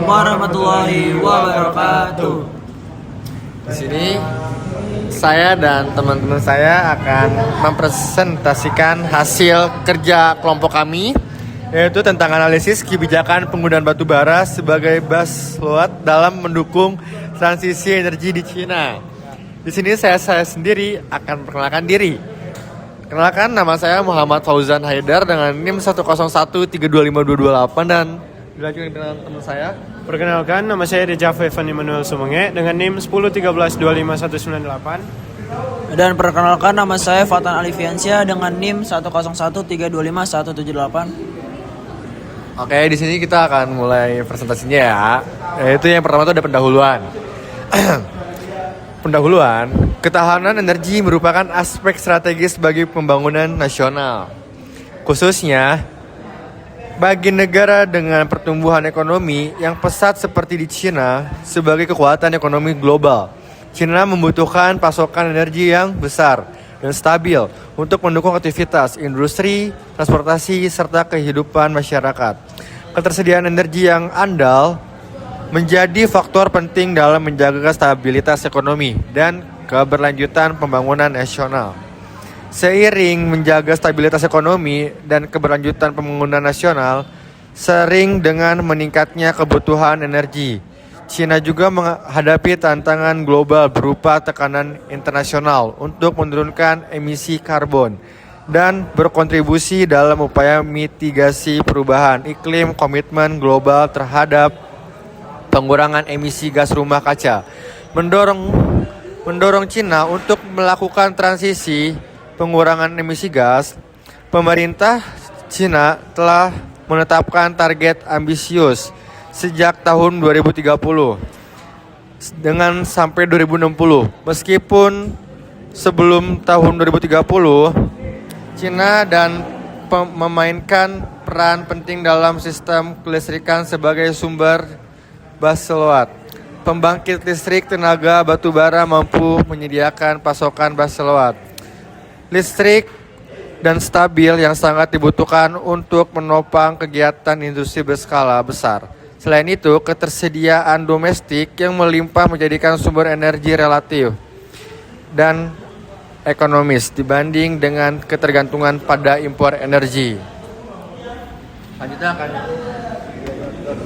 warahmatullahi wabarakatuh. Di sini saya dan teman-teman saya akan mempresentasikan hasil kerja kelompok kami, yaitu tentang analisis kebijakan penggunaan batu bara sebagai baseload dalam mendukung transisi energi di Cina. Di sini saya sendiri akan memperkenalkan diri. Kenalkan, nama saya Muhammad Fauzan Haidar dengan NIM 101325228 dan dilanjutkan dengan teman saya. Perkenalkan, nama saya Rejaf Evan Immanuel Sumenge dengan NIM 1013198. Dan perkenalkan, nama saya Fatan Alifiansyah dengan NIM 101325178. Oke, di sini kita akan mulai presentasinya ya. Yaitu yang pertama itu ada pendahuluan. Pendahuluan, ketahanan energi merupakan aspek strategis bagi pembangunan nasional. Khususnya bagi negara dengan pertumbuhan ekonomi yang pesat seperti di Cina sebagai kekuatan ekonomi global. Cina membutuhkan pasokan energi yang besar dan stabil untuk mendukung aktivitas industri, transportasi, serta kehidupan masyarakat. Ketersediaan energi yang andal menjadi faktor penting dalam menjaga stabilitas ekonomi dan keberlanjutan pembangunan nasional. Seiring menjaga stabilitas ekonomi dan keberlanjutan pembangunan nasional, sering dengan meningkatnya kebutuhan energi, Cina juga menghadapi tantangan global berupa tekanan internasional untuk menurunkan emisi karbon dan berkontribusi dalam upaya mitigasi perubahan iklim, komitmen global terhadap pengurangan emisi gas rumah kaca, mendorong Cina untuk melakukan transisi pengurangan emisi gas. Pemerintah Cina telah menetapkan target ambisius sejak tahun 2030 dengan sampai 2060. Meskipun sebelum tahun 2030, Cina memainkan peran penting dalam sistem kelistrikan sebagai sumber baseload. Pembangkit listrik tenaga batu bara mampu menyediakan pasokan baseload listrik dan stabil yang sangat dibutuhkan untuk menopang kegiatan industri berskala besar. Selain itu, ketersediaan domestik yang melimpah menjadikan sumber energi relatif dan ekonomis dibanding dengan ketergantungan pada impor energi. Selanjutnya akan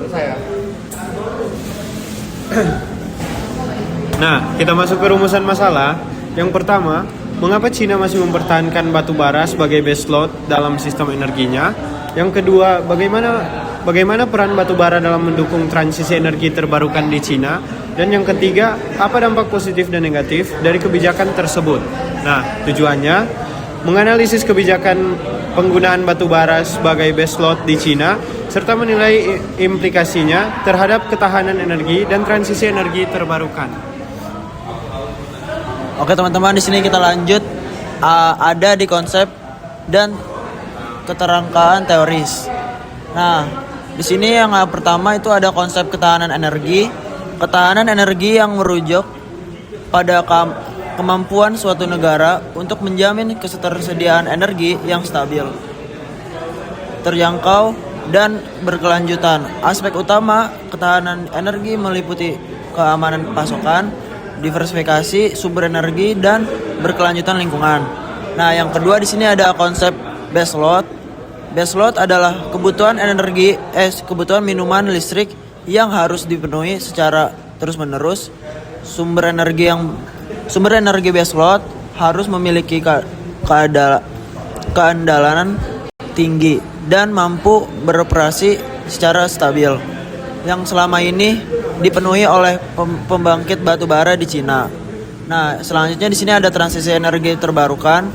saya. Nah, kita masuk ke rumusan masalah. Yang pertama, mengapa Cina masih mempertahankan batu bara sebagai baseload dalam sistem energinya? Yang kedua, bagaimana peran batu bara dalam mendukung transisi energi terbarukan di Cina? Dan yang ketiga, apa dampak positif dan negatif dari kebijakan tersebut? Nah, tujuannya menganalisis kebijakan penggunaan batu bara sebagai baseload di Cina serta menilai implikasinya terhadap ketahanan energi dan transisi energi terbarukan. Oke teman-teman, di sini kita lanjut ada di konsep dan keterangkaan teoris. Nah, di sini yang pertama itu ada konsep ketahanan energi. Ketahanan energi yang merujuk pada kemampuan suatu negara untuk menjamin ketersediaan energi yang stabil, terjangkau, dan berkelanjutan. Aspek utama ketahanan energi meliputi keamanan pasokan, diversifikasi sumber energi, dan berkelanjutan lingkungan. Nah, yang kedua di sini ada konsep baseload. Baseload adalah kebutuhan minuman listrik yang harus dipenuhi secara terus-menerus. Sumber energi baseload harus memiliki keandalan tinggi dan mampu beroperasi secara stabil, yang selama ini dipenuhi oleh pembangkit batu bara di Cina. Nah, selanjutnya di sini ada transisi energi terbarukan.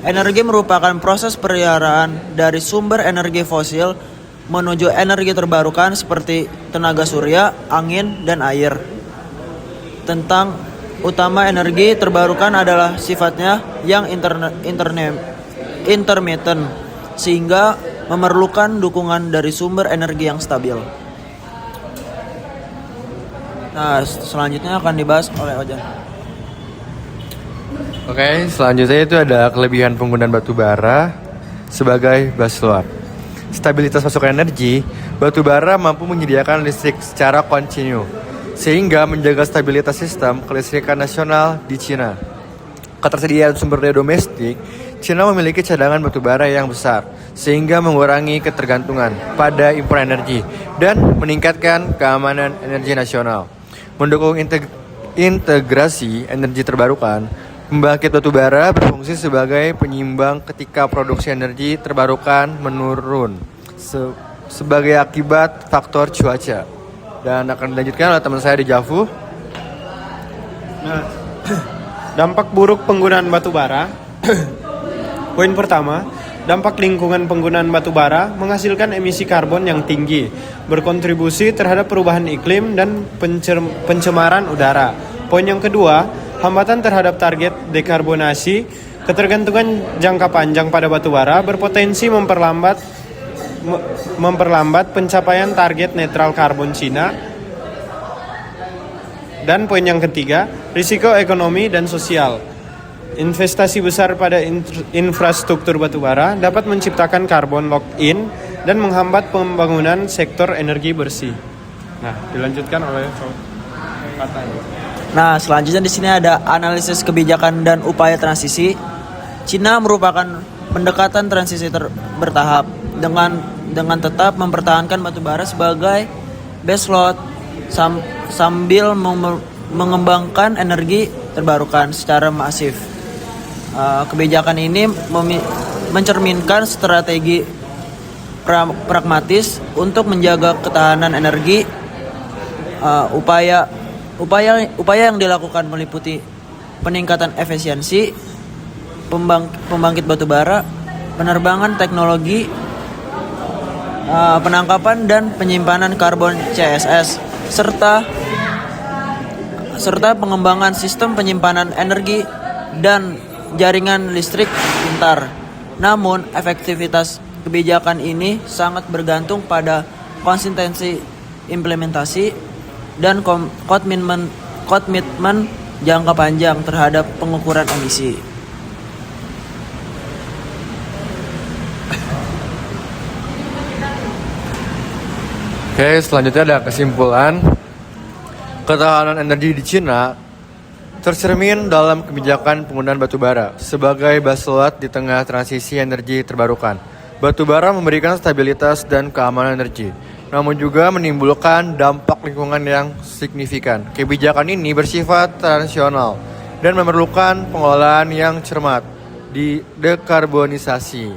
Energi merupakan proses peralihan dari sumber energi fosil menuju energi terbarukan seperti tenaga surya, angin, dan air. Tentang utama energi terbarukan adalah sifatnya yang intermittent, sehingga memerlukan dukungan dari sumber energi yang stabil. Nah, selanjutnya akan dibahas oleh Ojan. Oke, selanjutnya itu ada kelebihan penggunaan batu bara sebagai baseload. Stabilitas pasokan energi batu bara mampu menyediakan listrik secara kontinu, sehingga menjaga stabilitas sistem kelistrikan nasional di Cina. Ketersediaan sumber daya domestik, Cina memiliki cadangan batu bara yang besar, sehingga mengurangi ketergantungan pada impor energi dan meningkatkan keamanan energi nasional. Mendukung integrasi energi terbarukan, pembangkit batu bara berfungsi sebagai penyeimbang ketika produksi energi terbarukan menurun sebagai akibat faktor cuaca. Dan akan dilanjutkan oleh teman saya di Javu. Nah, dampak buruk penggunaan batu bara. Poin pertama, dampak lingkungan penggunaan batu bara menghasilkan emisi karbon yang tinggi, berkontribusi terhadap perubahan iklim dan pencemaran udara. Poin yang kedua, hambatan terhadap target dekarbonasi, ketergantungan jangka panjang pada batu bara berpotensi memperlambat pencapaian target netral karbon Cina. Dan poin yang ketiga, risiko ekonomi dan sosial. Investasi besar pada infrastruktur batubara dapat menciptakan carbon lock-in dan menghambat pembangunan sektor energi bersih. Nah, dilanjutkan oleh katanya. Nah, selanjutnya di sini ada analisis kebijakan dan upaya transisi. Cina merupakan pendekatan transisi bertahap dengan tetap mempertahankan batubara sebagai baseload sambil mengembangkan energi terbarukan secara masif. Kebijakan ini mencerminkan strategi pragmatis untuk menjaga ketahanan energi. Upaya yang dilakukan meliputi peningkatan efisiensi pembangkit batubara, penerbangan teknologi, penangkapan dan penyimpanan karbon CSS, serta pengembangan sistem penyimpanan energi dan jaringan listrik pintar. Namun, efektivitas kebijakan ini sangat bergantung pada konsistensi implementasi dan komitmen jangka panjang terhadap pengukuran emisi. Oke, selanjutnya ada kesimpulan. Ketahanan energi di Cina tercermin dalam kebijakan penggunaan batu bara sebagai baseload di tengah transisi energi terbarukan. Batu bara memberikan stabilitas dan keamanan energi, namun juga menimbulkan dampak lingkungan yang signifikan. Kebijakan ini bersifat transnasional dan memerlukan pengelolaan yang cermat di dekarbonisasi.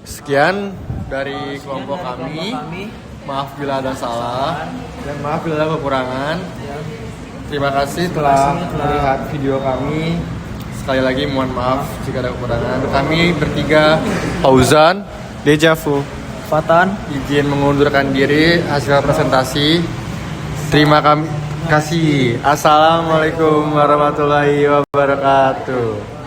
Sekian dari kelompok kami. Maaf bila ada salah dan maaf bila ada kekurangan. Terima kasih telah melihat video kami. Sekali lagi mohon maaf jika ada kekurangan. Kami bertiga, Fauzan, Dejavu, Fatan, izin mengundurkan diri hasil presentasi. Terima kasih. Assalamualaikum warahmatullahi wabarakatuh.